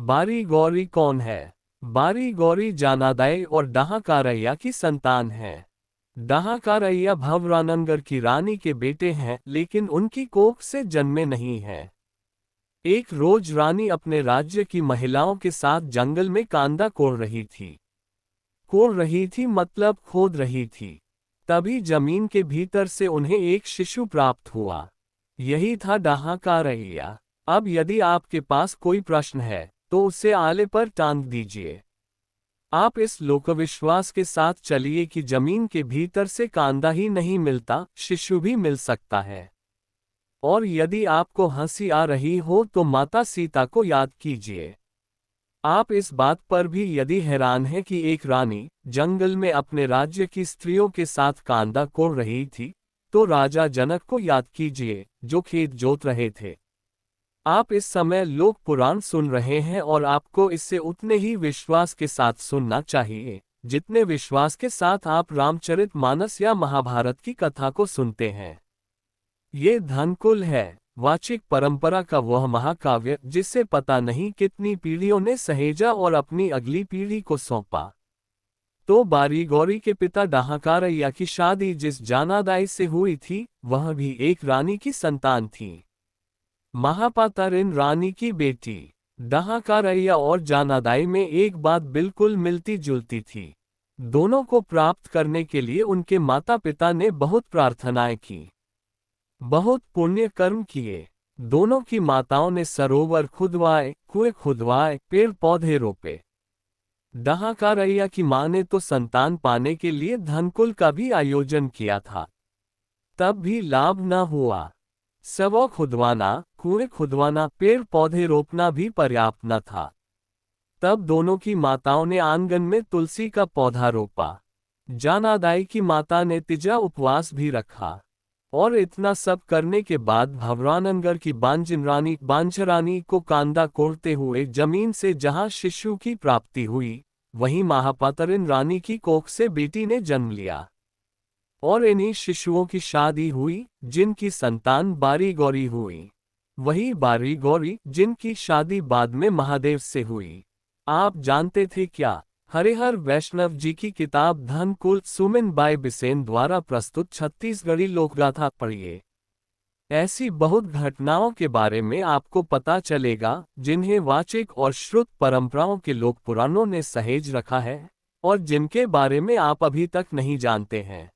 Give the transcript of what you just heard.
बारी गौरी कौन है? बारी गौरी जानादाई और डहाकारैया की संतान है। डहाकारैया भवरानंगर की रानी के बेटे हैं, लेकिन उनकी कोख से जन्मे नहीं हैं। एक रोज रानी अपने राज्य की महिलाओं के साथ जंगल में कांदा कोड़ रही थी। कोड़ रही थी मतलब खोद रही थी। तभी जमीन के भीतर से उन्हें एक शिशु प्राप्त हुआ। यही था डहाकारैया। अब यदि आपके पास कोई प्रश्न है तो उसे आले पर टांग दीजिए। आप इस लोकविश्वास के साथ चलिए कि जमीन के भीतर से कांदा ही नहीं मिलता, शिशु भी मिल सकता है। और यदि आपको हंसी आ रही हो तो माता सीता को याद कीजिए। आप इस बात पर भी यदि हैरान हैं कि एक रानी जंगल में अपने राज्य की स्त्रियों के साथ कांदा कोड़ रही थी, तो राजा जनक को याद कीजिए, जो खेत जोत रहे थे। आप इस समय लोक पुराण सुन रहे हैं और आपको इससे उतने ही विश्वास के साथ सुनना चाहिए जितने विश्वास के साथ आप रामचरितमानस या महाभारत की कथा को सुनते हैं। ये धनकुल है, वाचिक परंपरा का वह महाकाव्य जिसे पता नहीं कितनी पीढ़ियों ने सहेजा और अपनी अगली पीढ़ी को सौंपा। तो बारी गौरी के पिता डहाकारैया की शादी जिस जानादाई से हुई थी, वह भी एक रानी की संतान थी। महापातारिन रानी की बेटी। डहाकारैया और जानादाई में एक बात बिल्कुल मिलती जुलती थी। दोनों को प्राप्त करने के लिए उनके माता पिता ने बहुत प्रार्थनाएं की, बहुत पुण्य कर्म किए। दोनों की माताओं ने सरोवर खुदवाए, कुएं खुदवाए, पेड़ पौधे रोपे। डहाकारैया की मां ने तो संतान पाने के लिए धनकुल का भी आयोजन किया था, तब भी लाभ न हुआ। सबो खुदवाना, कुएं खुदवाना, पेड़ पौधे रोपना भी पर्याप्त न था। तब दोनों की माताओं ने आंगन में तुलसी का पौधा रोपा। जानादाई की माता ने तिजा उपवास भी रखा। और इतना सब करने के बाद भवरानंगर की बांजिन रानी बांझरानी को कांदा कोड़ते हुए जमीन से जहां शिशु की प्राप्ति हुई, वहीं महापातरिन रानी की कोख से बेटी ने जन्म लिया। और इन्हीं शिशुओं की शादी हुई, जिनकी संतान बारी गौरी हुई। वही बारी गौरी जिनकी शादी बाद में महादेव से हुई। आप जानते थे क्या? हरिहर वैष्णव जी की किताब धनकुल सुमिन बाई बिसेन द्वारा प्रस्तुत छत्तीसगढ़ी लोकगाथा पढ़िए। ऐसी बहुत घटनाओं के बारे में आपको पता चलेगा जिन्हें वाचिक और श्रुत परंपराओं के लोक पुराणों ने सहेज रखा है और जिनके बारे में आप अभी तक नहीं जानते हैं।